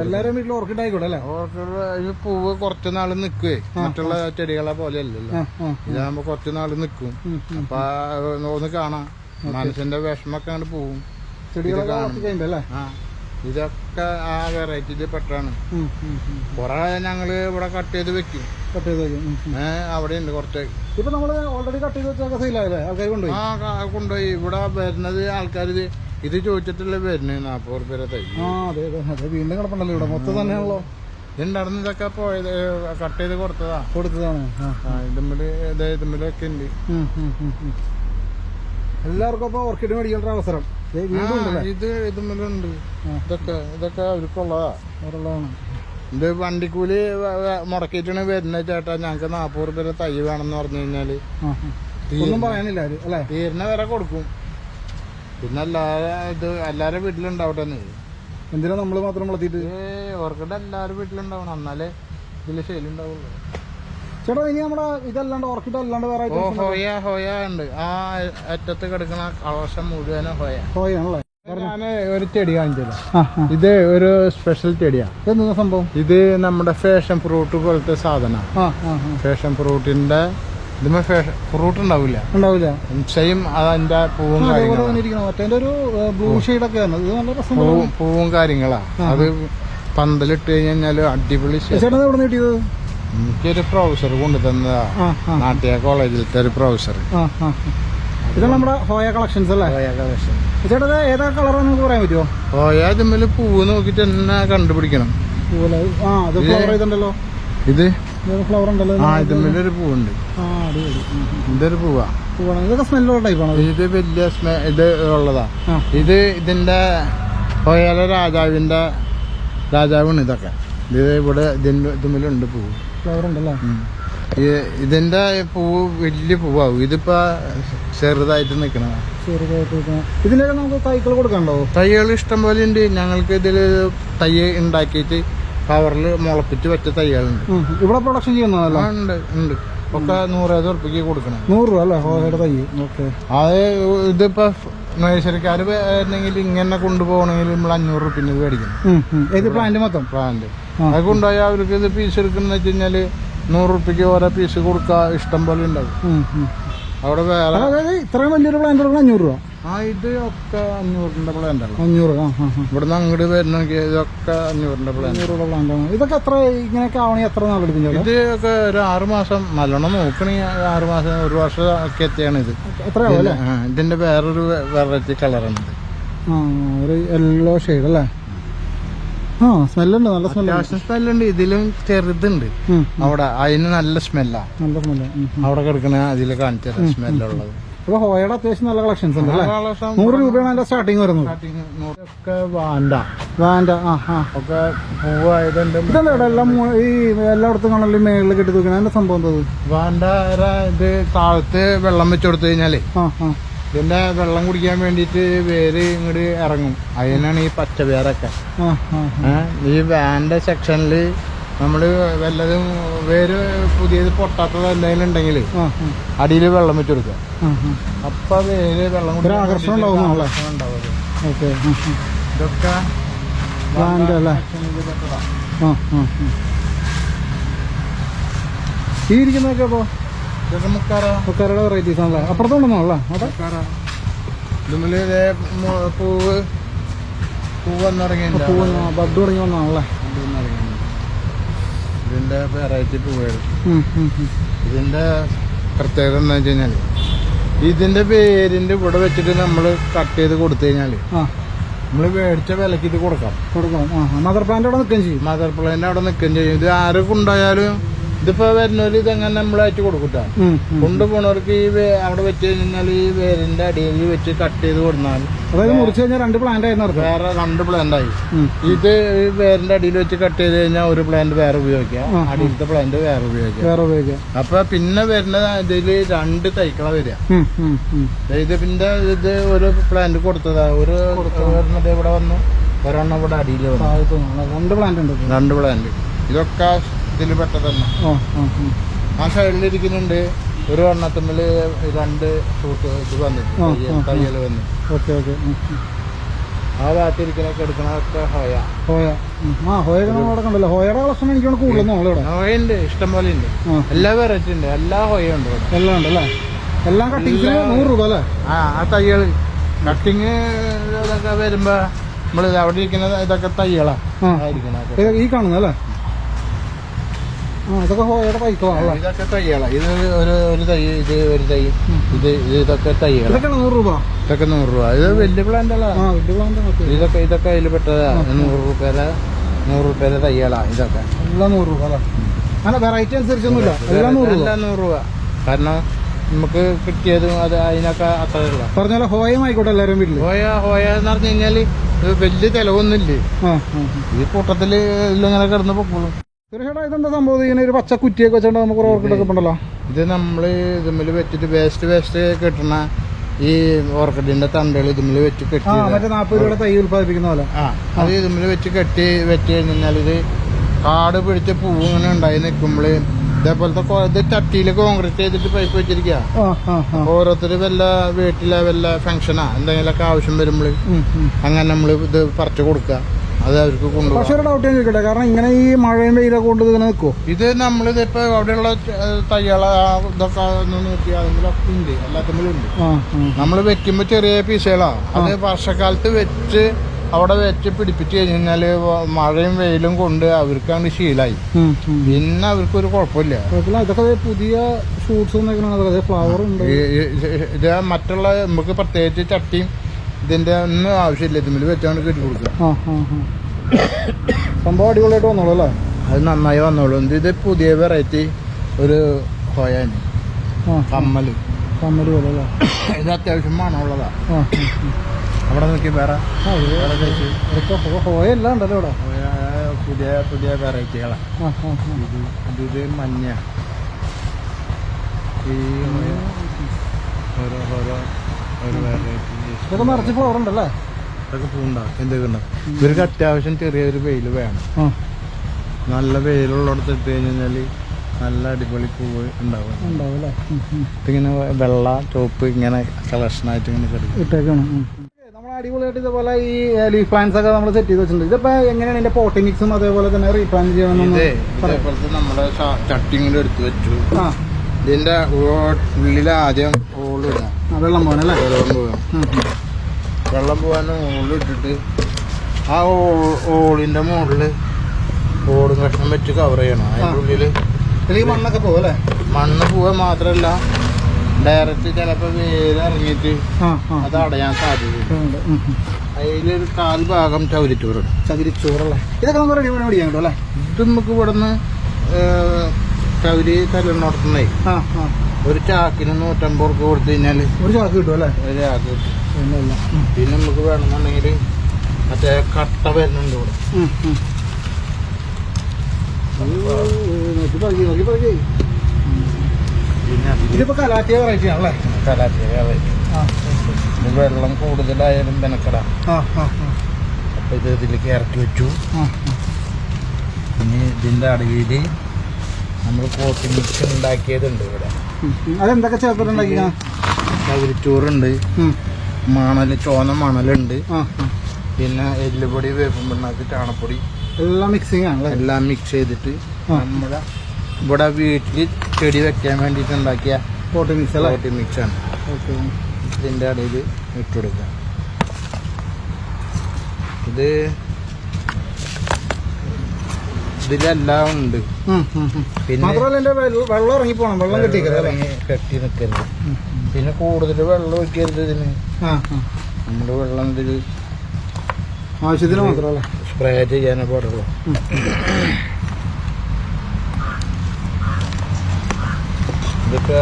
എല്ലാവരും വീട്ടിൽ ഓർക്കിഡ് ആയിക്കോട്ടെ അല്ലേ? ഓർക്കിഡ് പൂവ് കുറച്ചു നാള് നിക്കുവേ, മറ്റുള്ള ചെടികളെ പോലെ അല്ലല്ലോ. ഇതാകുമ്പോ കുറച്ചു നാള് നിക്കും. അപ്പൊ ഒന്ന് കാണാം, മനസ്സിന്റെ വിഷമൊക്കെ അങ്ങോട്ട് പോവും. ചെടികളെ ഇതൊക്കെ ആ വെറൈറ്റിയില് പെട്ടാണ്. കൊറേ ഞങ്ങള് ഇവിടെ കട്ട് ചെയ്ത് വെക്കും. അവിടെ ഉണ്ട് കുറച്ച്. ഇപ്പൊ നമ്മള് ഓൾറെഡി കട്ട് ചെയ്ത് വെച്ചൊക്കെ സെയിലായല്ലേ? ആൾക്കാർ കൊണ്ടുപോയി കൊണ്ടുപോയി. ഇവിടെ വരുന്നത് ആൾക്കാർ ഇത് ചോദിച്ചിട്ടല്ലേ വരുന്നത്. 40 രൂപ തൈ. അതെ വീണ്ടും കിടപ്പുണ്ടല്ലോ ഇവിടെ മൊത്തം തന്നെയാണല്ലോ. ഇതുണ്ടായിരുന്നു. ഇതൊക്കെ പോയത് കട്ട് ചെയ്ത് കൊടുത്തതാണ്. ഇതുമ്മിലൊക്കെ ഉണ്ട്. എല്ലാവർക്കും അപ്പൊ ഓർക്കിഡ് മേടിക്കേണ്ട അവസരം ഇത് ഇതുമ്മിലുണ്ട്. ഇതൊക്കെ അവർക്കുള്ളതാണ്. ഇത് വണ്ടിക്കൂലി മുടക്കിയിട്ടാണ് വരുന്നത് ചേട്ടാ. ഞങ്ങക്ക് 40 രൂപ തൈ വേണമെന്ന് പറഞ്ഞു കഴിഞ്ഞാല് ഒന്നും പറയാനില്ല അല്ലെ? തീരുന്ന വരെ കൊടുക്കും. പിന്നെ എല്ലാരും വീട്ടിലുണ്ടാവട്ടെ. എന്തിനാ നമ്മള് മാത്രം വളർത്തിയിട്ട്? ഓർക്കിഡ് എല്ലാരും വീട്ടിലുണ്ടാവണം, എന്നാലേ ഇതില് ശൈലി ഉണ്ടാവുള്ളൂ. ചേട്ടാ ഇനി നമ്മുടെ ഇതല്ലാണ്ട് ഓർക്കിഡ് അല്ലാണ്ട് വേറെ ഹോയ ഉണ്ട്. ആ അറ്റത്ത് കിടക്കുന്ന കളക്ഷൻ മുഴുവനും ഹോയാണല്ലേ? ഞാന് ഒരു ചെടി കാണിച്ചല്ലോ. ഇത് ഒരു സ്പെഷ്യൽ ചെടിയാ. എന്താ സംഭവം? ഇത് നമ്മുടെ ഫാഷൻ ഫ്രൂട്ട് പോലത്തെ സാധനം. ഫാഷൻ ഫ്രൂട്ടിന്റെ ഇതിന് ഫ്രൂട്ട് ഉണ്ടാവില്ല. സെയിം അതിന്റെ പൂവും പൂവും കാര്യങ്ങളാ. അത് പന്തലിട്ട് കഴിഞ്ഞാല് അടിപൊളി. എനിക്കൊരു പ്രൊഫസർ കൊണ്ടുതന്നതാ, നാട്ടിയ കോളേജിലത്തെ ഒരു പ്രൊഫസർ. ഇത് നമ്മുടെ ഹോയ കളക്ഷൻസ് അല്ലേ? ചേട്ടാ ഏതാ കളറാന്ന് നമുക്ക് പറയാൻ പറ്റുമോ? ഹോയ ഇതുമ്മേല് പൂവ് നോക്കിട്ട് തന്നെ കണ്ടുപിടിക്കണം. ഇത് ഫ്ലവർ ഉണ്ടല്ലോ. ഇതുമ്മേലൊരു പൂവുണ്ട്. ഇതൊരു പൂവാ. ഇതൊക്കെ സ്മെല്ലുള്ള ടൈപ്പാണ്. ഇത് വലിയ ഇത് ഉള്ളതാ. ഇതിന്റെ ഹോയയിലെ രാജാവാണ് ഇതൊക്കെ. ഇത് ഇവിടെ ഇതുമ്മലുണ്ട് പൂവ്. ഫ്ലവർ ഉണ്ടല്ലോ. ഇതിന്റെ പൂവ് വലിയ പൂവാകും. ഇതിപ്പോ ചെറുതായിട്ട് നിക്കണ. ഇതിലൊക്കെ നമുക്ക് തൈകൾ കൊടുക്കണ്ടോ? തൈകൾ ഇഷ്ടം പോലെ ഉണ്ട്. ഞങ്ങൾക്ക് ഇതില് തൈ ഉണ്ടാക്കിയിട്ട് കവറിൽ മുളപ്പിച്ച് വെച്ച തൈകളുണ്ട്. ഇവിടെ പ്രൊഡക്ഷൻ ചെയ്യുന്നതല്ല? ഉണ്ട്. ഒക്കെ 150 ഉറുപ്പിക്ക് കൊടുക്കണം. 100 രൂപ അല്ലേ ഹോയയുടെ തൈ? അത് ഇതിപ്പോ നഴ്സറിക്കാര് വരണമെങ്കിൽ ഇങ്ങനെ കൊണ്ടുപോകണമെങ്കിൽ നമ്മൾ 500 ഉറുപ്പിന് ഇത് മേടിക്കണം. പ്ലാന്റ് അത് കൊണ്ടുപോയാൽ അവർക്ക് ഇത് പീസ് എടുക്കുന്ന വെച്ച് കഴിഞ്ഞാല് 100 ഉറുപ്പിക്ക് ഓരോ പീസ് കൊടുക്കുക. ഇഷ്ടം പോലെ ഉണ്ടാവും. അവിടെ വേറെ ഇത്രയും വലിയൊരു പ്ലാന്റ് 500 രൂപ. ഇത് ഒക്കെ 500ന്റെ പ്ലാന്റ് ആണ്. 500. ഇവിടുന്ന് അങ്ങോട്ട് വരുന്നെങ്കിൽ ഇതൊക്കെ 500ന്റെ പ്ലാന്റ്. ഇതൊക്കെ എത്ര ഇങ്ങനെയൊക്കെ ആവണമെങ്കിൽ എത്ര നാളെടുക്കും? ഇത് ഒക്കെ ഒരു 6 മാസം നല്ലോണം നോക്കണെങ്കിൽ 6 മാസം 1 വർഷം ഒക്കെ എത്തിയാണ് ഇത്. ഇതിന്റെ വേറൊരു വെറൈറ്റി കളറാണ് ഇത്. ഒരു യെല്ലോ ഷെയ്ഡ് അല്ലേ? സ്മെല്ലുണ്ട്, നല്ല സ്മെല്ലുണ്ട്. ഇതിലും ചെറുതുണ്ട് അവിടെ, അതിന് നല്ല സ്മെല്ലാ. അവിടെ കിടക്കണ അതിൽ കാണിച്ച സ്മെല്ലുള്ളത്. ഹോയയുടെ അത്യാവശ്യം നല്ല കളക്ഷൻസ് ഉണ്ട്. 100 രൂപയാണ് അതിന്റെ സ്റ്റാർട്ടിങ് വരുന്നത്. ഒക്കെ വാൻഡ ഒക്കെ പൂവായതുണ്ട്. എല്ലാം ഈ എല്ലായിടത്തും കാണല്ലേ മേളിൽ കെട്ടി തൂക്കണം. അതിന്റെ സംഭവം എന്തത്? വാൻഡ ഇത് താഴത്ത് വെള്ളം വെച്ചു കൊടുത്തു കഴിഞ്ഞാല് ഇതിന്റെ വെള്ളം കുടിക്കാൻ വേണ്ടിട്ട് വേര് ഇങ്ങോട്ട് ഇറങ്ങും. അതിനാണ് ഈ പച്ചവേരൊക്കെ. ഈ വാന്റെ സെക്ഷനില് നമ്മള് വല്ലതും വേര് പുതിയത് പൊട്ടാത്തത് എന്തെങ്കിലും ഉണ്ടെങ്കിൽ അടിയിൽ വെള്ളം വെച്ചു കൊടുക്കുക. അപ്പൊ വേര് വെള്ളം കുടിക്കാൻ ആകർഷണം ഉണ്ടാവും. ഇതൊക്കെ ഈ ഇരിക്കുന്നതൊക്കെ അപ്പൊ മുക്കാരയുടെ വെറൈറ്റീസ് ആണല്ലേ? അപ്പുറത്തോണ്ടല്ലേ? പൂവ് വന്നിറങ്ങി ബഡ് തുടങ്ങി വന്നാണല്ലേ? ഇതിന്റെ വെറൈറ്റി പൂവുകൾ. ഇതിന്റെ പ്രത്യേകത എന്താ വെച്ച് കഴിഞ്ഞാല് ഇതിന്റെ വേരിന്റെ ഇവിടെ വെച്ചിട്ട് നമ്മള് കട്ട് ചെയ്ത് കൊടുത്തു കഴിഞ്ഞാല് നമ്മള് മേടിച്ച വിലക്ക് ഇത് കൊടുക്കണം. മദർ പ്ലാന്റ് അവിടെ നിൽക്കുകയും ചെയ്യും. മദർ പ്ലാന്റ് അവിടെ നിൽക്കുകയും ചെയ്യും. ഇത് ആരൊക്കെ ഉണ്ടായാലും ഇതിപ്പോ വരുന്നവര് ഇതെങ്ങനെ നമ്മളായിട്ട് കൊടുക്കൂട്ടാ. കൊണ്ടുപോണവർക്ക് ഈ അവിടെ വെച്ച് കഴിഞ്ഞാൽ ഈ വേരിന്റെ അടിയിൽ വെച്ച് കട്ട് ചെയ്ത് കൊടുത്താൽ അതായത് മുറിച്ച് കഴിഞ്ഞാൽ 2 പ്ലാന്റ് ആയി വേറെ 2 പ്ലാന്റ് ആയി. ഇത് വേരിന്റെ അടിയിൽ വെച്ച് കട്ട് ചെയ്ത് കഴിഞ്ഞാൽ ഒരു പ്ലാന്റ് വേറെ ഉപയോഗിക്കാം, അടിയിലത്തെ പ്ലാന്റ് വേറെ ഉപയോഗിക്കാം. അപ്പൊ പിന്നെ വരുന്ന ഇതില് 2 തൈക്കള വരിക. ഇത് പിന്നെ ഇത് ഒരു പ്ലാന്റ് കൊടുത്തതാ, ഒരു ഇവിടെ വന്നു, ഒരെണ്ണം ഇവിടെ അടിയിൽ 2 പ്ലാന്റ് ഉണ്ട്. 2 പ്ലാന്റ്. ഇതൊക്കെ ഇതിൽ പെട്ടതന്നെ. ആ സൈഡിലിരിക്കുന്നുണ്ട് ഒരു എണ്ണത്തില് 2 ഷൂട്ട് ഇത് വന്നിട്ട് തയ്യൽ വന്നു. ആ ഭാഗത്തിരിക്കണൊക്കെ എടുക്കണൊക്കെ ഹോയയുടെ കളക്ഷൻ എനിക്ക് കൂടുതൽ ഹോയുണ്ട്, ഇഷ്ടം പോലെ ഉണ്ട്. എല്ലാ വെറൈറ്റി ഉണ്ട്, എല്ലാ ഹോയുണ്ട് ഇവിടെ. എല്ലാം ഉണ്ട് അല്ലേ? എല്ലാം കട്ടിങ് 100 രൂപ അല്ലേ? ആ തയ്യൽ കട്ടിങ് ഇതൊക്കെ വരുമ്പോ നമ്മള് അവിടെ ഇരിക്കുന്ന ഇതൊക്കെ തയ്യളാ ഈ കാണുന്നല്ലേ? ഇതൊക്കെ ഹോയയുടെ തൈക്കളാണല്ലേ? ഇതൊക്കെ തയ്യളാ. ഇത് ഒരു തൈ, ഇത് ഒരു തൈ, ഇതൊക്കെ തയ്യള. 100 രൂപ. ഇതൊക്കെ 100 രൂപ. ഇത് വലിയ പ്ലാന്റ് അല്ല, ഇതൊക്കെ അതിൽ പെട്ടതാ. 100 രൂപയുടെ തയ്യളാ. ഇതൊക്കെ എല്ലാം 100 രൂപ അല്ലേ? അങ്ങനെ വെറൈറ്റി അനുസരിച്ചൊന്നുമില്ല, എല്ലാം 100 രൂപ. കാരണം നമുക്ക് കിട്ടിയതും അത് അതിനൊക്കെ അത്രയുള്ള പറഞ്ഞാൽ ഹോയം ആയിക്കോട്ടെ എല്ലാവരും വീട്ടിൽ. ഹോയ എന്ന് പറഞ്ഞു കഴിഞ്ഞാല് വലിയ ചെലവൊന്നുമില്ലേ, ഈ കൂട്ടത്തില് ഇതിലിങ്ങനെ കിടന്ന് പൊക്കോളും. സുരേഷേട്ടാ, ഇതെന്താ സംഭവം? ഇങ്ങനെ ഒരു പച്ച കുറ്റിയൊക്കെ വെച്ചിട്ട് നമുക്ക് ഓർക്കിഡൊക്കെ ഉണ്ടല്ലോ. ഇത് നമ്മള് ഇതുമ്മിൽ വെച്ചിട്ട് വേസ്റ്റ് കെട്ടണ ഈ ഓർക്കിഡിന്റെ തണ്ടുകൾ ഇതുമ്മിൽ വെച്ച് കെട്ടി, മറ്റേ 40 രൂപയുടെ തൈ ഉത്പാദിപ്പിക്കുന്ന പോലെ. അത് ഇതുമ്മിൽ വെച്ച് വെച്ച് കഴിഞ്ഞാൽ ഇത് കാട് പിടിച്ച് പൂവ് ഇങ്ങനെ ഉണ്ടായി നിൽക്കുമ്പോള് ഇതേപോലത്തെ ഇത് ചട്ടിയില് കോൺക്രീറ്റ് ചെയ്തിട്ട് പൈപ്പ് വെച്ചിരിക്കുക. ഓരോരുത്തര് വല്ല വീട്ടിലെ വല്ല ഫംഗ്ഷനാ എന്തെങ്കിലുമൊക്കെ ആവശ്യം വരുമ്പോൾ അങ്ങനെ നമ്മള് ഇത് പറിച്ചു കൊടുക്കുക. അത് അവർക്ക് കൊണ്ടുപോകും. പക്ഷേ ഒരു ഡൗട്ട് ഞാൻ ചോദിക്കട്ടെ, കാരണം ഇങ്ങനെ ഈ മഴയും വെയിലൊക്കെ കൊണ്ട് ഇങ്ങനെ നിൽക്കുമോ? ഇത് നമ്മളിത് ഇപ്പൊ അവിടെയുള്ള തയ്യള ഇതൊക്കെ ഒന്ന് നോക്കി അതിലൊക്കെ ഉണ്ട്, എല്ലാത്തിലും ഉണ്ട്. നമ്മൾ വെക്കുമ്പോ ചെറിയ പീസുകളാ. അത് വർഷക്കാലത്ത് വെച്ച് അവിടെ വെച്ച് പിടിപ്പിച്ച് കഴിഞ്ഞാല് മഴയും വെയിലും കൊണ്ട് അവർക്കാണ് ശീലായി, പിന്നെ അവർക്കൊരു കുഴപ്പമില്ല. ഇതൊക്കെ പുതിയ ഷൂട്ട്സ് ഫ്ലവർ ഉണ്ട്. ഇത് മറ്റുള്ള നമുക്ക് പ്രത്യേകിച്ച് ചട്ടിയും ഇതിന്റെ ഒന്നും ആവശ്യമില്ല, ഇതിൽ വെച്ചാണ് കെട്ടി കൊടുക്കുക. സംഭവം അടിപൊളിയായിട്ട് വന്നോളൂ അല്ലേ? അത് നന്നായി വന്നോളൂ. ഇത് പുതിയ വെറൈറ്റി ഒരു ഹോയാണ്, കമ്മല് പോലെ അല്ലേ? ഇത് അത്യാവശ്യം മണമുള്ളതാ. അവിടെ നോക്കി വേറെ ഹോയ എല്ലാം ഉണ്ടല്ലോ ഇവിടെ, പുതിയ വെറൈറ്റികളാ. ഇത് മഞ്ഞ, ഈ ഓരോ വെറൈറ്റി. ഇതൊക്കെ നിറച്ച് ഫ്ലവർ ഉണ്ടല്ലേ? ഇതൊക്കെ പൂണ്ടാവും, എന്തൊക്കെ ഉണ്ടാവും. ഇവർക്ക് അത്യാവശ്യം ചെറിയൊരു വെയിൽ വേണം. നല്ല വെയിലുള്ളിടത്ത് ഇട്ട് കഴിഞ്ഞാല് നല്ല അടിപൊളി പൂവ് ഉണ്ടാവും. ഇതിങ്ങനെ വെള്ള ചോപ്പ് ഇങ്ങനെ കളക്ഷനായിട്ട് ഇങ്ങനെ ഇട്ടേക്കാണ്. നമ്മൾ അടിപൊളിയായിട്ട് ഇതേപോലെ ഈ ലീഫ് പ്ലാന്റ്സ് ഒക്കെ നമ്മൾ സെറ്റ് ചെയ്ത് വെച്ചിട്ടുണ്ട്. ഇതിപ്പോ എങ്ങനെയാണ് ഇതിന്റെ പോട്ടിംഗ് മിക്സും അതേപോലെ തന്നെ റീപ്ലാന്റ് ചെയ്യണം? ഇതേപോലത്തെ നമ്മുടെ ചട്ടിങ്ങനെ എടുത്ത് വെച്ചു. ഇതിന്റെ ഉള്ളിൽ ആദ്യം ഓളിടാം, വെള്ളം പോകാനല്ലേ? വെള്ളം പോകാൻ ഓളിട്ടിട്ട് ആ ഓളിന്റെ മുകളില് ഓടും കഷ്ണം വെച്ച് കവർ ചെയ്യണം. അതിന്റെ ഉള്ളില് മണ്ണൊക്കെ പോകും അല്ലേ? മണ്ണ് പോവാൻ മാത്രല്ല ഡയറക്റ്റ് ചിലപ്പോ വേര് ഇറങ്ങിയിട്ട് അത് അടയാൻ സാധ്യതയുണ്ട്. അതിലൊരു 1/4 ഭാഗം ചകിരിച്ചോറല്ലേ? ഇതൊക്കെ നമുക്ക് റെഡി മേടിക്കാൻ കിട്ടും അല്ലേ? ഇത് നമുക്ക് ഇവിടുന്ന് ചകിരി തലനോടത്തുന്നേ ഒരു ചാക്കിന് 150 രൂപ കൊടുത്തു കഴിഞ്ഞാല് ഒരു ചാക്ക് കിട്ടും അല്ലേ? ഒരു ചാക്ക് കിട്ടും. പിന്നെ നമുക്ക് വേണമെന്നുണ്ടെങ്കിൽ മറ്റേ കട്ട വരുന്നുണ്ട് ഇവിടെ. ഇതിപ്പോ കലാറ്റിയ വെറൈറ്റി ആണല്ലേ? കലാറ്റിയ വെറൈറ്റി. വെള്ളം കൂടുതലായാലും ബെനക്കട. അപ്പൊ ഇത് ഇതിലേക്ക് ഇറക്കി വെച്ചു. പിന്നെ ഇതിന്റെ അടിയില് നമ്മൾ കോട്ടി മിക്സ് ഉണ്ടാക്കിയതുണ്ട് ഇവിടെ. അതെന്തൊക്കെ ചേർത്തിട്ടുണ്ടാക്കിയ? ചകിരിച്ചോറുണ്ട്, ചോന്ന മണലുണ്ട്, പിന്നെ എല്ലുപൊടി, വേപ്പും പിണ്ണാക്ക്, ചാണപ്പൊടി എല്ലാം മിക്സിങ് ആണ്. എല്ലാം മിക്സ് ചെയ്തിട്ട് നമ്മുടെ ഇവിടെ വീട്ടിൽ ചെടി വെക്കാൻ വേണ്ടിയിട്ട് ഉണ്ടാക്കിയ പോട്ടി മിക്സ് ആണ്. ഇതിന്റെ അടിയിൽ ഇട്ടുകൊടുക്കുക. ഇതിലെല്ലാം ഉണ്ട്. പിന്നെ വെള്ളം ഇറങ്ങി പോണം, വെള്ളം കെട്ടി നിൽക്കരുത്. പിന്നെ കൂടുതൽ വെള്ളം ഒഴിക്കരുത് ഇതിന്. നമ്മുടെ വെള്ളം ഇതിൽ ആവശ്യത്തിന് മാത്രമല്ല സ്പ്രേ ചെയ്യാനേ പാടുള്ളൂ. ഇതൊക്കെ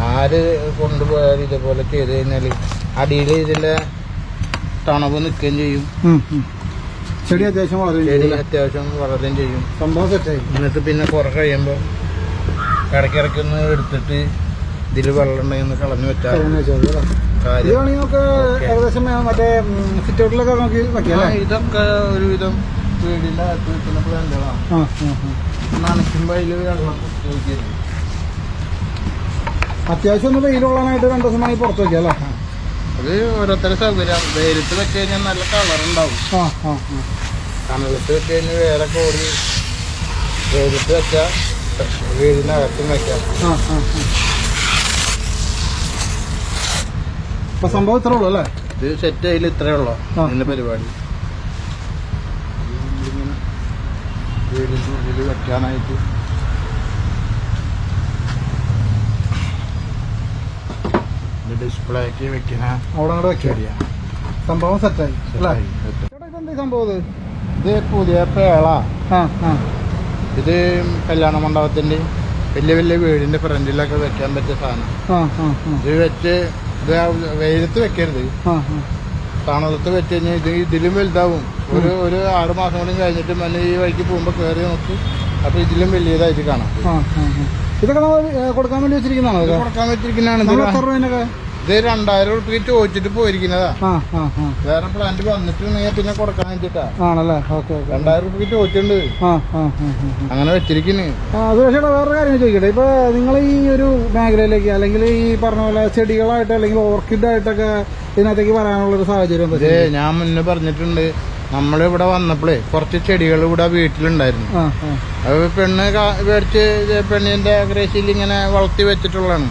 ആര് കൊണ്ടുപോയാലും ഇതേപോലെ ചെയ്ത് കഴിഞ്ഞാൽ അടിയിൽ ഇതിന്റെ തണവ് നിൽക്കുകയും ചെയ്യും. ചെടി അത്യാവശ്യം വളരുകയും ചെയ്യും. സംഭവം സെറ്റായി. എന്നിട്ട് പിന്നെ കുറെ കഴിയുമ്പോൾ ഇടയ്ക്കിടയ്ക്ക് ഒന്ന് എടുത്തിട്ട് ഇതിൽ വെള്ളം ഉണ്ടെങ്കിൽ കളഞ്ഞു വെച്ചാൽ ഏകദേശം മറ്റേ സിറ്റ് ഔട്ടിലൊക്കെ നോക്കി വെക്കാം. ഇതൊക്കെ ഒരുവിധം വീടിന്റെ അകത്ത് വെക്കുന്ന പ്ലാന്റുകളാണ്. നനയ്ക്കുമ്പോൾ അതിൽ വെള്ളം ഉപയോഗിക്കരുത്. അത്യാവശ്യം ഒന്ന് വെയിലുള്ളതായിട്ട് 2 ദിവസം വേണമെങ്കിൽ പുറത്ത് വെക്കാം അല്ലേ? അത് ഓരോരുത്തരുടെ സൗകര്യം. വെയിലത്ത് വെച്ച് കഴിഞ്ഞാൽ നല്ല കളറുണ്ടാവും. കനലത്ത് വെച്ച് കഴിഞ്ഞാൽ വേറെ കോടി. വെയിലത്ത് വെച്ചാൽ വീടിനകത്തും വെക്കാം. ഇപ്പൊ സംഭവം ഇത്രേ ഉള്ളൂ അല്ലേ? ഇത് സെറ്റ് അതിൽ ഇത്രേ ഉള്ളൂ ഇതിന്റെ പരിപാടി. വീടിന്റെ ഉള്ളിൽ വെക്കാനായിട്ട് ഡിസ്പ്ലേക്ക് വെക്കണ അവിടെ അങ്ങോട്ട് വെക്കാ. സംഭവം സെറ്റായി അല്ലേ? ഇതെന്താ സംഭവം? ഇത് പുതിയ പേള. ഇത് കല്യാണ മണ്ഡപത്തിന്റെ വലിയ വലിയ വീടിന്റെ ഫ്രണ്ടിലൊക്കെ വെക്കാൻ പറ്റിയ സാധനം. ഇത് വെച്ച് ഇത് വെയിലത്ത് വെക്കരുത്. തണലത്ത് വെച്ച് കഴിഞ്ഞാൽ ഇതിലും വലുതാവും. ഒരു 6 മാസം കൂടി കഴിഞ്ഞിട്ട് മന ഈ വഴിക്ക് പോകുമ്പോ കയറി നോക്കി. അപ്പൊ ഇതിലും വലിയതായിട്ട് കാണാം. ഇതൊക്കെ കൊടുക്കാൻ വേണ്ടി വെച്ചിരിക്കുന്നതാണോ? കൊടുക്കാൻ വെച്ചിരിക്കുന്നതാണ്. ഇത് 2000 രൂപയ്ക്ക് ചോദിച്ചിട്ട് പോയിരിക്കുന്നതാ. വേറെ പ്ലാന്റ് വന്നിട്ടുണ്ടെങ്കിൽ പിന്നെ കൊടുക്കാൻ വേണ്ടിട്ടാ. ആണല്ലേ? 2000 രൂപയ്ക്ക് ചോദിച്ചിട്ടുണ്ട്. അങ്ങനെ വെച്ചിരിക്കുന്നു. സുരേഷേട്ടാ വേറൊരു കാര്യം ചോദിക്കട്ടെ. ഇപ്പൊ നിങ്ങൾ ഈ ഒരു മേഖലയിലേക്ക് അല്ലെങ്കിൽ ഈ പറഞ്ഞ പോലെ ചെടികളായിട്ട് അല്ലെങ്കിൽ ഓർക്കിഡായിട്ടൊക്കെ ഇതിനകത്തേക്ക് വരാനുള്ളൊരു സാഹചര്യം ഞാൻ മുന്നേ പറഞ്ഞിട്ടുണ്ട്. നമ്മളിവിടെ വന്നപ്പോഴേ കുറച്ച് ചെടികൾ ഇവിടെ വീട്ടിലുണ്ടായിരുന്നു. അത് പെണ്ണ് മേടിച്ച് പെണ്ണിന്റെ ഗ്രേസിയിൽ ഇങ്ങനെ വളർത്തി വെച്ചിട്ടുള്ളതാണ്.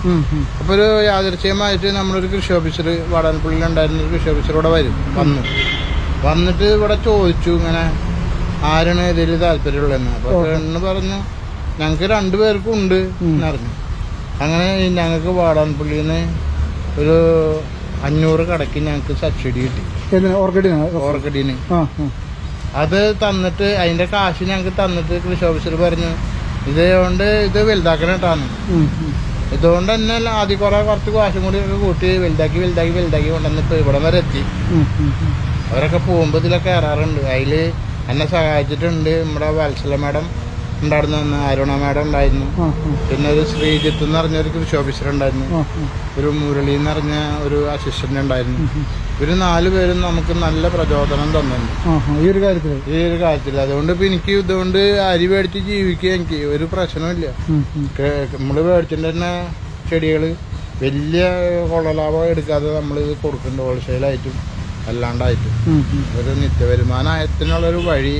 അപ്പൊ ഒരു യാദൃശ്യമായിട്ട് നമ്മളൊരു കൃഷി ഓഫീസർ വാടാനപ്പള്ളിയിലുണ്ടായിരുന്ന ഒരു കൃഷി ഓഫീസർ ഇവിടെ വന്നിട്ട് ഇവിടെ ചോദിച്ചു ഇങ്ങനെ ആരാണ് ഇതിൽ താല്പര്യമുള്ളതെന്ന്. അപ്പൊ പെണ്ണ് പറഞ്ഞു ഞങ്ങക്ക് 2 പേർക്കും ഉണ്ട് എന്നറിഞ്ഞു. അങ്ങനെ ഞങ്ങൾക്ക് വാടാനപ്പള്ളിയിൽ നിന്ന് ഒരു 500 കടക്ക് ഞങ്ങക്ക് സബ്സിഡി കിട്ടി. ഓർക്കിഡിന്. അത് തന്നിട്ട് അതിന്റെ കാശ് ഞങ്ങക്ക് തന്നിട്ട് കൃഷി ഓഫീസർ പറഞ്ഞു ഇതുകൊണ്ട് ഇത് വലുതാക്കണട്ടാന്ന്. ഇതുകൊണ്ട് തന്നെ ആദ്യം കുറച്ച് കാശും കൂടി കൂട്ടി വലുതാക്കി കൊണ്ടുവന്ന് ഇപ്പൊ ഇവിടെ വരെ എത്തി. അവരൊക്കെ പോകുമ്പോ ഇതിലൊക്കെ കയറാറുണ്ട്. അതില് എന്നെ സഹായിച്ചിട്ടുണ്ട് നമ്മുടെ വത്സല മാഡം ഉണ്ടായിരുന്നു, അരുണ മാഡം ഉണ്ടായിരുന്നു, പിന്നെ ഒരു ശ്രീജിത്ത് എന്ന് പറഞ്ഞൊരു കൃഷി ഓഫീസർ ഉണ്ടായിരുന്നു, ഒരു മുരളി എന്ന് പറഞ്ഞ ഒരു അസിസ്റ്റന്റ് ഉണ്ടായിരുന്നു. ഇവര് 4 പേരും നമുക്ക് നല്ല പ്രചോദനം തന്നിട്ടുണ്ട് ഈ ഒരു കാര്യത്തിൽ. അതുകൊണ്ട് ഇപ്പൊ എനിക്ക് ഇതുകൊണ്ട് അരി മേടിച്ച് ജീവിക്കുക എനിക്ക് ഒരു പ്രശ്നമില്ല. നമ്മള് മേടിച്ചിട്ട് തന്നെ ചെടികള് വലിയ കൊള്ളലാഭം എടുക്കാതെ നമ്മൾ കൊടുക്കുന്നുണ്ട്. ഹോൾസെയിലായിട്ടും അല്ലാണ്ടായിട്ടും ഒരു നിത്യവരുമാനത്തിനുള്ളൊരു വഴി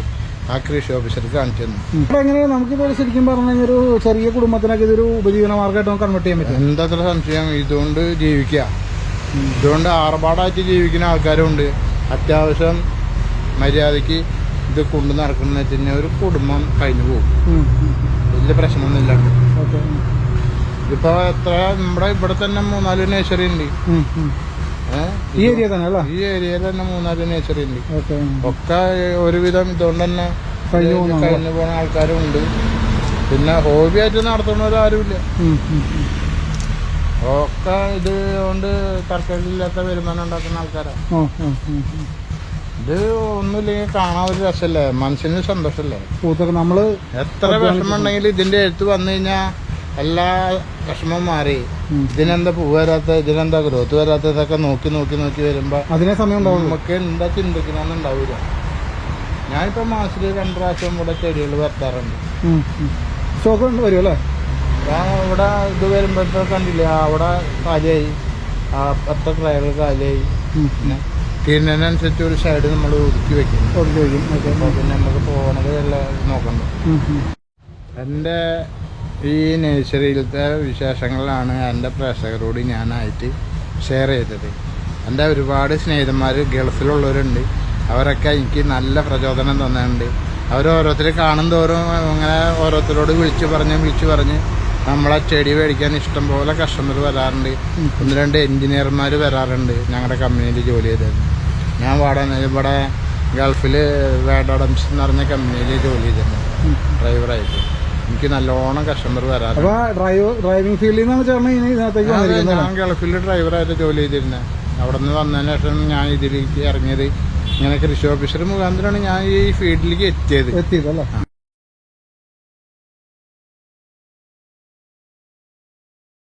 ആ കൃഷി ഓഫീസർക്ക് കാണിച്ചു തന്നു. എങ്ങനെ നമുക്കിപ്പോ ശരിക്കും പറഞ്ഞ ഒരു ചെറിയ കുടുംബത്തിനൊക്കെ ഇതൊരു ഉപജീവന മാർഗമായിട്ട് കൺവേർട്ട് ചെയ്യാൻ പറ്റും? എന്തത്ര സംശയം. ഇതുകൊണ്ട് ജീവിക്കാം. ഇതുകൊണ്ട് ആർഭാടായിട്ട് ജീവിക്കുന്ന ആൾക്കാരുണ്ട്. അത്യാവശ്യം മര്യാദക്ക് ഇത് കൊണ്ടു നടക്കുന്ന വെച്ച് കഴിഞ്ഞാൽ ഒരു കുടുംബം കഴിഞ്ഞു പോകും. വലിയ പ്രശ്നമൊന്നും ഇല്ലാണ്ട്. ഇപ്പൊ എത്ര നമ്മുടെ ഇവിടെ തന്നെ 3-4 നേഴ്സറി ഉണ്ട്. ഈ ഏരിയയിൽ തന്നെ 3-4 നേഴ്സറി ഉണ്ട്. ഒക്കെ ഒരുവിധം ഇതുകൊണ്ട് തന്നെ കഴിഞ്ഞു പോണ ആൾക്കാരും ഉണ്ട്. പിന്നെ ഹോബിയായിട്ട് നടത്തുന്നവരാരുമില്ല. ഒക്കെ ഇത് കൊണ്ട് തർക്കമില്ലാത്ത വരുമാനം ഉണ്ടാക്കുന്ന ആൾക്കാരാണ്. ഇത് ഒന്നുമില്ലെങ്കിൽ കാണാൻ ഒരു രസമല്ലേ, മനസ്സിന് സന്തോഷമല്ലേ. നമ്മള് എത്ര വിഷമമുണ്ടെങ്കിലും ഇതിന്റെ അടുത്ത് വന്നു കഴിഞ്ഞാൽ എല്ലാ വിഷമം മാറി. ഇതിനെന്താ പൂ വരാത്ത, ഇതിനെന്താ ഗ്രോത്ത് വരാത്തതൊക്കെ നോക്കി വരുമ്പോ അതിനെ സമയം നമുക്ക് എന്താ ചിന്തിക്കണമെന്നുണ്ടാവില്ല. ഞാനിപ്പോ മാസത്തിൽ 2 പ്രാവശ്യം ഇവിടെ ചെടികൾ വരുത്താറുണ്ട്. സ്റ്റോക്ക് വരുമല്ലേ? ഇവിടെ ഇത് വരുമ്പോഴത്തെ കണ്ടില്ലേ അവിടെ കാലിയായി, 10 ട്രയകൾ കാലിയായി. പിന്നെ തീരുന്നതിനനുസരിച്ച് ഒരു സൈഡ് നമ്മൾ ഒതുക്കി വെക്കും. പിന്നെ നമുക്ക് പോകണത് എല്ലാം നോക്കണ്ട. എൻ്റെ ഈ നഴ്സറിയിലത്തെ വിശേഷങ്ങളാണ് എൻ്റെ പ്രേക്ഷകരോട് ഞാനായിട്ട് ഷെയർ ചെയ്തത്. എൻ്റെ ഒരുപാട് സ്നേഹിതന്മാർ ഗൾഫിലുള്ളവരുണ്ട്. അവരൊക്കെ എനിക്ക് നല്ല പ്രചോദനം തന്നിട്ടുണ്ട്. അവരോരോരുത്തർ കാണും തോറും അങ്ങനെ ഓരോരുത്തരോട് വിളിച്ചു പറഞ്ഞ് നമ്മളെ ചെടി മേടിക്കാൻ ഇഷ്ടം പോലെ കസ്റ്റമർ വരാറുണ്ട്. 1-2 എൻജിനീയർമാർ വരാറുണ്ട് ഞങ്ങളുടെ കമ്പനിയിൽ ജോലി ചെയ്തത്. ഞാൻ ഇവിടെ ഗൾഫിൽ വേഡഡംസ് എന്ന് പറഞ്ഞ കമ്പനിയിൽ ജോലി ചെയ്തിട്ടുണ്ട് ഡ്രൈവറായിട്ട്. എനിക്ക് നല്ലോണം കസ്റ്റമർ വരാറുണ്ട്. അപ്പൊ ഡ്രൈവിംഗ് ഫീൽഡിൽ നിന്നാണ് ചേട്ടൻ ഇതിനകത്തേക്ക് വന്നിരിക്കുന്നത്? ഞാൻ ഗൾഫിൽ ഡ്രൈവറായിട്ട് ജോലി ചെയ്തിരുന്നത്. അവിടെ നിന്ന് വന്നതിന് ശേഷം ഞാൻ ഇതിലേക്ക് ഇറങ്ങിയത്. ഇങ്ങനെ കൃഷി ഓഫീസർ മുഖാന്തരമാണ് ഞാൻ ഈ ഫീൽഡിലേക്ക് എത്തിയത്. അല്ലേ?